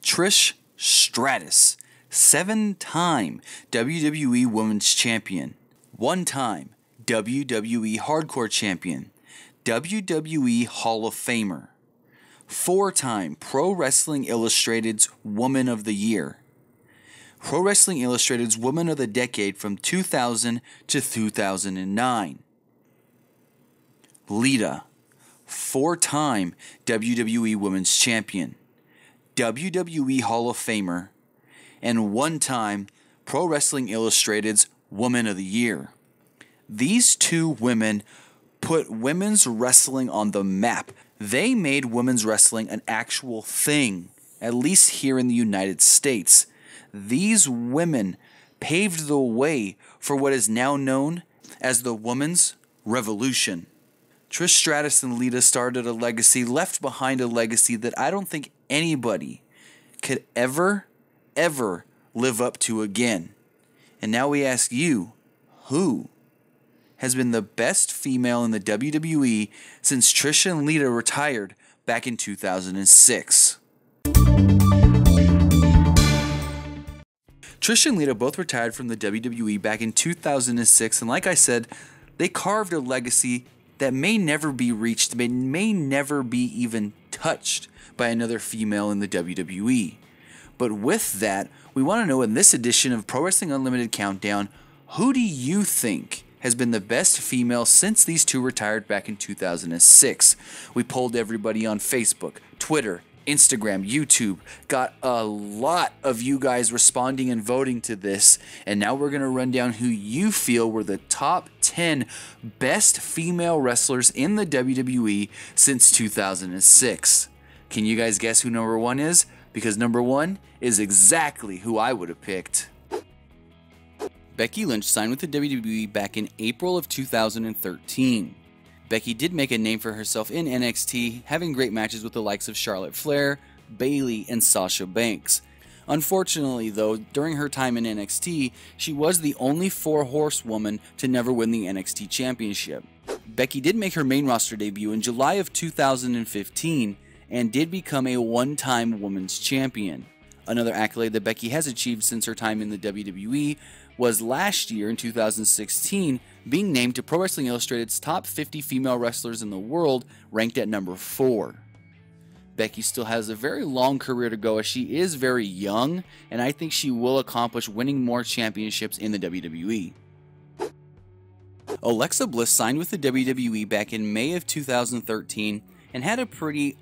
Trish Stratus, 7-time WWE Women's Champion, 1-time WWE Hardcore Champion, WWE Hall of Famer, 4-time Pro Wrestling Illustrated's Woman of the Year, Pro Wrestling Illustrated's Woman of the Decade from 2000 to 2009. Lita, 4-time WWE Women's Champion, WWE Hall of Famer, and 1-time Pro Wrestling Illustrated's Woman of the Year. These two women put women's wrestling on the map. They made women's wrestling an actual thing, at least here in the United States. These women paved the way for what is now known as the Women's Revolution. Trish Stratus and Lita started a legacy, left behind a legacy that I don't think anybody could ever live up to again. And now we ask you, who has been the best female in the WWE since Trish and Lita retired back in 2006? Trish and Lita both retired from the WWE back in 2006, and like I said, they carved a legacy that may never be reached, may never be even touched by another female in the WWE. But with that, we want to know in this edition of Pro Wrestling Unlimited Countdown, who do you think has been the best female since these two retired back in 2006? We polled everybody on Facebook, Twitter, Instagram, YouTube, got a lot of you guys responding and voting to this, and now we're going to run down who you feel were the top 10 best female wrestlers in the WWE since 2006. Can you guys guess who number 1 is? Because number 1 is exactly who I would have picked. Becky Lynch signed with the WWE back in April of 2013. Becky did make a name for herself in NXT, having great matches with the likes of Charlotte Flair, Bayley, and Sasha Banks. Unfortunately, though, during her time in NXT, she was the only 4-horsewoman to never win the NXT Championship. Becky did make her main roster debut in July of 2015 and did become a 1-time Women's Champion. Another accolade that Becky has achieved since her time in the WWE was last year in 2016 being named to Pro Wrestling Illustrated's top 50 female wrestlers in the world, ranked at number 4. Becky still has a very long career to go as she is very young, and I think she will accomplish winning more championships in the WWE. Alexa Bliss signed with the WWE back in May of 2013 and had a pretty,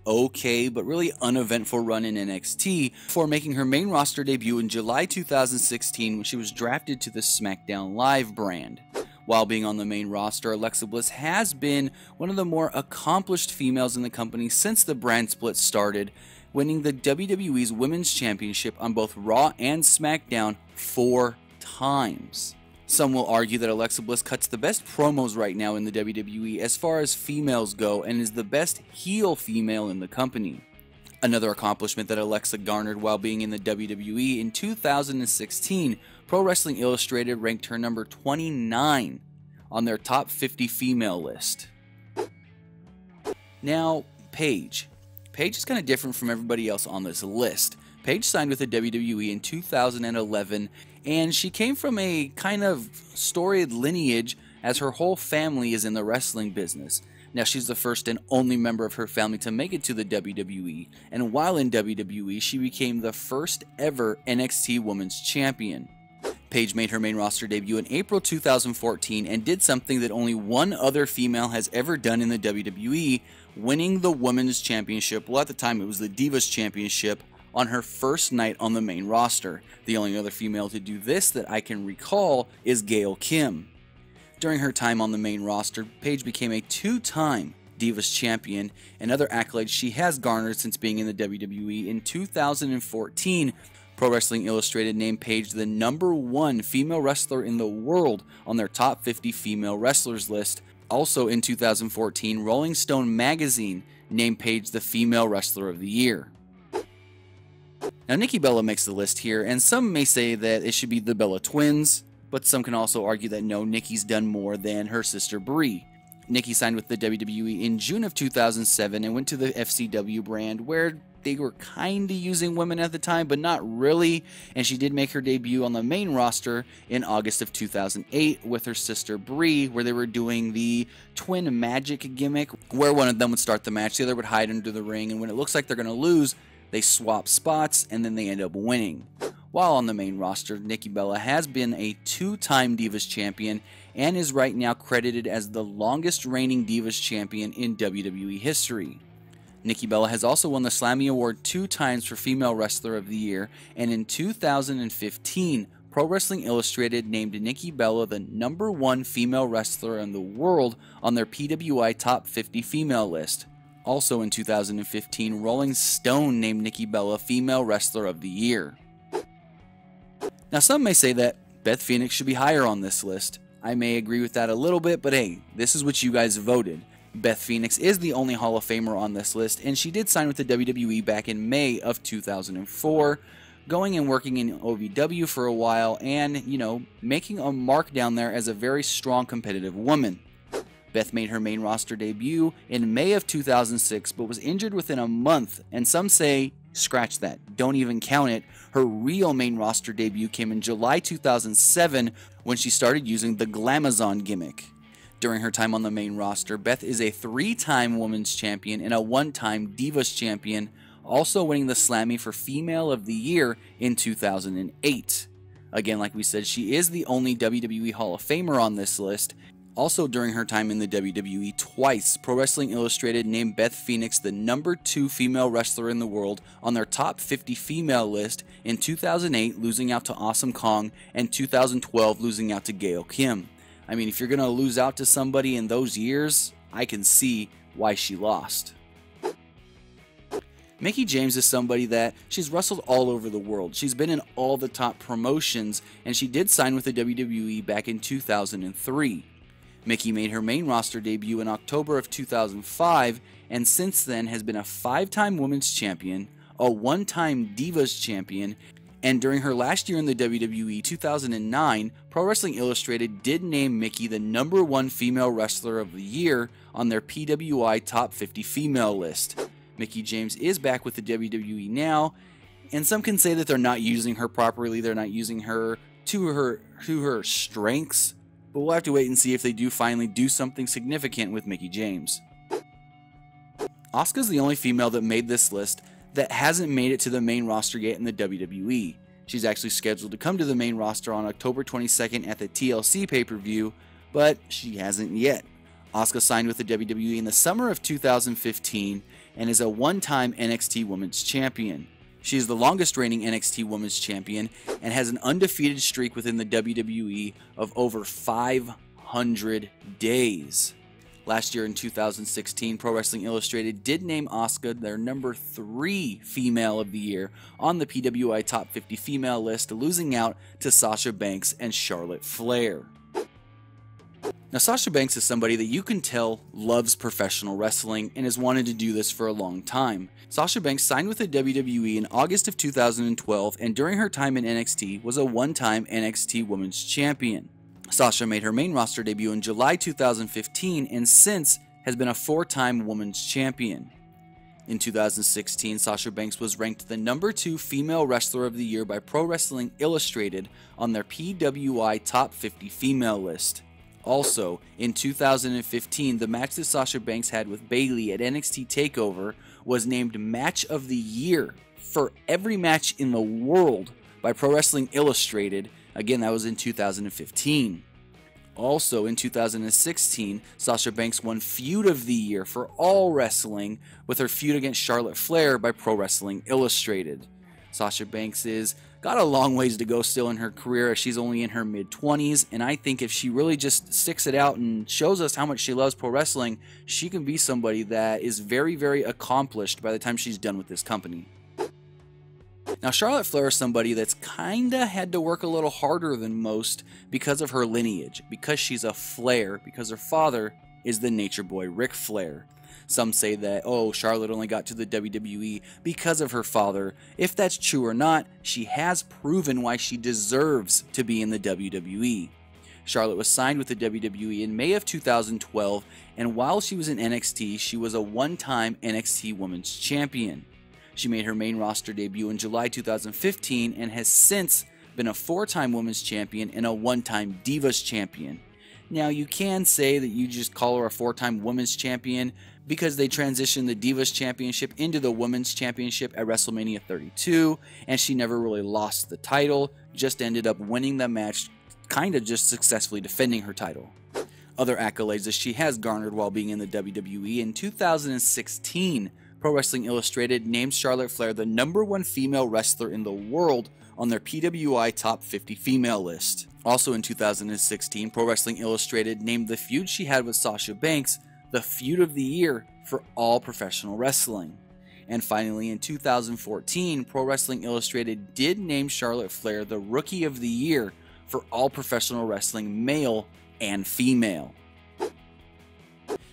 okay, but really uneventful run in NXT before making her main roster debut in July 2016 when she was drafted to the SmackDown Live brand. While being on the main roster, Alexa Bliss has been one of the more accomplished females in the company since the brand split started, winning the WWE's Women's Championship on both Raw and SmackDown 4 times. Some will argue that Alexa Bliss cuts the best promos right now in the WWE as far as females go and is the best heel female in the company. Another accomplishment that Alexa garnered while being in the WWE in 2016, Pro Wrestling Illustrated ranked her number 29 on their top 50 female list. Now, Paige. Paige is kind of different from everybody else on this list. Paige signed with the WWE in 2011, and she came from a kind of storied lineage as her whole family is in the wrestling business. Now, she's the first and only member of her family to make it to the WWE, and while in WWE, she became the first ever NXT Women's Champion. Paige made her main roster debut in April 2014 and did something that only one other female has ever done in the WWE, winning the Women's Championship, well at the time it was the Divas Championship, on her first night on the main roster. The only other female to do this that I can recall is Gail Kim. During her time on the main roster, Paige became a 2-time Divas Champion, and other accolades she has garnered since being in the WWE. In 2014, Pro Wrestling Illustrated named Paige the #1 female wrestler in the world on their top 50 female wrestlers list. Also in 2014, Rolling Stone magazine named Paige the Female Wrestler of the Year. Now, Nikki Bella makes the list here, and some may say that it should be the Bella twins, but some can also argue that no, Nikki's done more than her sister Brie. Nikki signed with the WWE in June of 2007 and went to the FCW brand, where they were kind of using women at the time, but not really, and she did make her debut on the main roster in August of 2008 with her sister Brie, where they were doing the twin magic gimmick, where one of them would start the match, the other would hide under the ring, and when it looks like they're going to lose, they swap spots, and then they end up winning. While on the main roster, Nikki Bella has been a 2-time Divas Champion and is right now credited as the longest reigning Divas Champion in WWE history. Nikki Bella has also won the Slammy Award 2 times for Female Wrestler of the Year, and in 2015, Pro Wrestling Illustrated named Nikki Bella the #1 female wrestler in the world on their PWI Top 50 Female list. Also in 2015, Rolling Stone named Nikki Bella Female Wrestler of the Year. Now some may say that Beth Phoenix should be higher on this list. I may agree with that a little bit, but hey, this is what you guys voted. Beth Phoenix is the only Hall of Famer on this list, and she did sign with the WWE back in May of 2004, going and working in OVW for a while and, making a mark down there as a very strong competitive woman. Beth made her main roster debut in May of 2006, but was injured within a month, and some say, scratch that, don't even count it. Her real main roster debut came in July 2007 when she started using the Glamazon gimmick. During her time on the main roster, Beth is a 3-time Women's Champion and a 1-time Divas Champion, also winning the Slammy for Female of the Year in 2008. Again, like we said, she is the only WWE Hall of Famer on this list. Also during her time in the WWE, twice, Pro Wrestling Illustrated named Beth Phoenix the #2 female wrestler in the world on their Top 50 Female list, in 2008 losing out to Awesome Kong, and 2012 losing out to Gail Kim. I mean, if you're going to lose out to somebody in those years, I can see why she lost. Mickie James is somebody that she's wrestled all over the world. She's been in all the top promotions, and she did sign with the WWE back in 2003. Mickie made her main roster debut in October of 2005, and since then has been a 5-time Women's Champion, a 1-time Divas Champion, and during her last year in the WWE, 2009, Pro Wrestling Illustrated did name Mickie the #1 female wrestler of the year on their PWI Top 50 Female list. Mickie James is back with the WWE now, and some can say that they're not using her properly, they're not using her to her strengths, but we'll have to wait and see if they do finally do something significant with Mickie James. Osku's the only female that made this list that hasn't made it to the main roster yet in the WWE. She's actually scheduled to come to the main roster on October 22nd at the TLC pay-per-view, but she hasn't yet. Osku signed with the WWE in the summer of 2015 and is a 1-time NXT Women's Champion. She is the longest reigning NXT Women's Champion and has an undefeated streak within the WWE of over 500 days. Last year in 2016, Pro Wrestling Illustrated did name Osku their #3 Female of the Year on the PWI Top 50 Female list, losing out to Sasha Banks and Charlotte Flair. Now, Sasha Banks is somebody that you can tell loves professional wrestling and has wanted to do this for a long time. Sasha Banks signed with the WWE in August of 2012, and during her time in NXT was a 1-time NXT Women's Champion. Sasha made her main roster debut in July 2015 and since has been a 4-time Women's Champion. In 2016, Sasha Banks was ranked the #2 Female Wrestler of the Year by Pro Wrestling Illustrated on their PWI Top 50 Female list. Also, in 2015, the match that Sasha Banks had with Bayley at NXT TakeOver was named Match of the Year for every match in the world by Pro Wrestling Illustrated. Again, that was in 2015. Also, in 2016, Sasha Banks won Feud of the Year for all wrestling with her feud against Charlotte Flair by Pro Wrestling Illustrated. Sasha Banks is got a long ways to go still in her career, as she's only in her mid-20s, and I think if she really just sticks it out and shows us how much she loves pro wrestling, she can be somebody that is very, very accomplished by the time she's done with this company. Now, Charlotte Flair is somebody that's kinda had to work a little harder than most because of her lineage, because she's a Flair, because her father is the Nature Boy Ric Flair. Some say that, oh, Charlotte only got to the WWE because of her father. If that's true or not, she has proven why she deserves to be in the WWE. Charlotte was signed with the WWE in May of 2012, and while she was in NXT, she was a 1-time NXT Women's Champion. She made her main roster debut in July 2015 and has since been a 4-time Women's Champion and a 1-time Divas Champion. Now, you can say that you just call her a 4-time Women's Champion because they transitioned the Divas Championship into the Women's Championship at WrestleMania 32, and she never really lost the title, just ended up winning the match, kind of just successfully defending her title. Other accolades that she has garnered while being in the WWE: in 2016, Pro Wrestling Illustrated named Charlotte Flair the #1 female wrestler in the world on their PWI Top 50 female list. Also in 2016, Pro Wrestling Illustrated named the feud she had with Sasha Banks the Feud of the Year for all professional wrestling. And finally, in 2014, Pro Wrestling Illustrated did name Charlotte Flair the Rookie of the Year for all professional wrestling, male and female.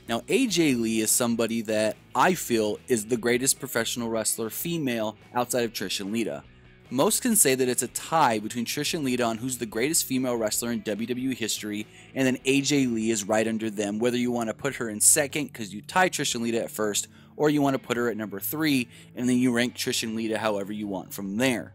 Now, AJ Lee is somebody that I feel is the greatest professional wrestler female outside of Trish and Lita. Most can say that it's a tie between Trish and Lita on who's the greatest female wrestler in WWE history, and then AJ Lee is right under them, whether you want to put her in second because you tie Trish and Lita at first, or you want to put her at number 3, and then you rank Trish and Lita however you want from there.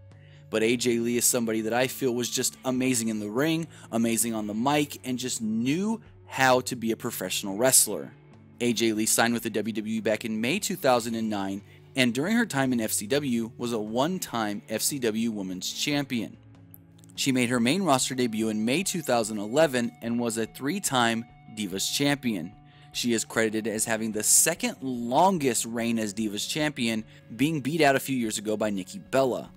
But AJ Lee is somebody that I feel was just amazing in the ring, amazing on the mic, and just knew how to be a professional wrestler. AJ Lee signed with the WWE back in May 2009, and during her time in FCW was a 1-time FCW Women's Champion. She made her main roster debut in May 2011 and was a 3-time Divas Champion. She is credited as having the second longest reign as Divas Champion, being beat out a few years ago by Nikki Bella.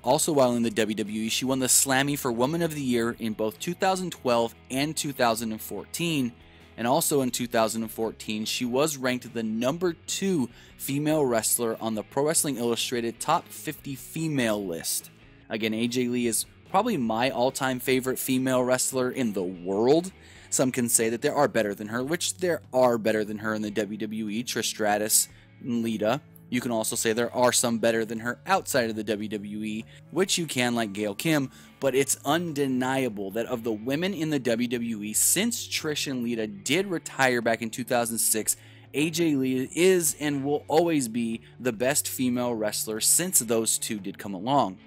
Also, while in the WWE, she won the Slammy for Woman of the Year in both 2012 and 2014, and also in 2014, she was ranked the #2 female wrestler on the Pro Wrestling Illustrated Top 50 female list. Again, AJ Lee is probably my all-time favorite female wrestler in the world. Some can say that there are better than her, which there are better than her in the WWE, Trish Stratus and Lita. You can also say there are some better than her outside of the WWE, which you can, like Gail Kim, but it's undeniable that of the women in the WWE, since Trish and Lita did retire back in 2006, AJ Lee is and will always be the best female wrestler since those two did come along.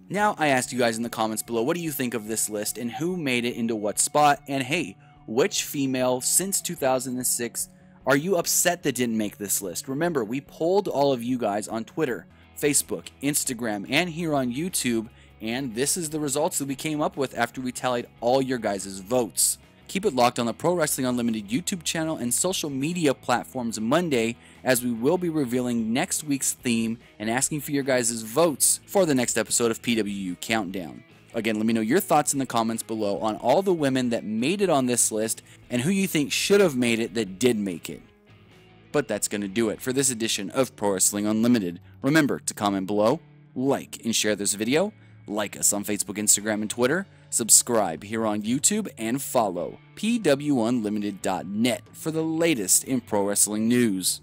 Now, I asked you guys in the comments below, what do you think of this list and who made it into what spot? And hey, which female since 2006 are you upset that didn't make this list? Remember, we polled all of you guys on Twitter, Facebook, Instagram, and here on YouTube, and this is the results that we came up with after we tallied all your guys' votes. Keep it locked on the Pro Wrestling Unlimited YouTube channel and social media platforms Monday, as we will be revealing next week's theme and asking for your guys' votes for the next episode of PWU Countdown. Again, let me know your thoughts in the comments below on all the women that made it on this list and who you think should have made it that did make it. But that's going to do it for this edition of Pro Wrestling Unlimited. Remember to comment below, like and share this video, like us on Facebook, Instagram, and Twitter, subscribe here on YouTube, and follow PWUnlimited.net for the latest in pro wrestling news.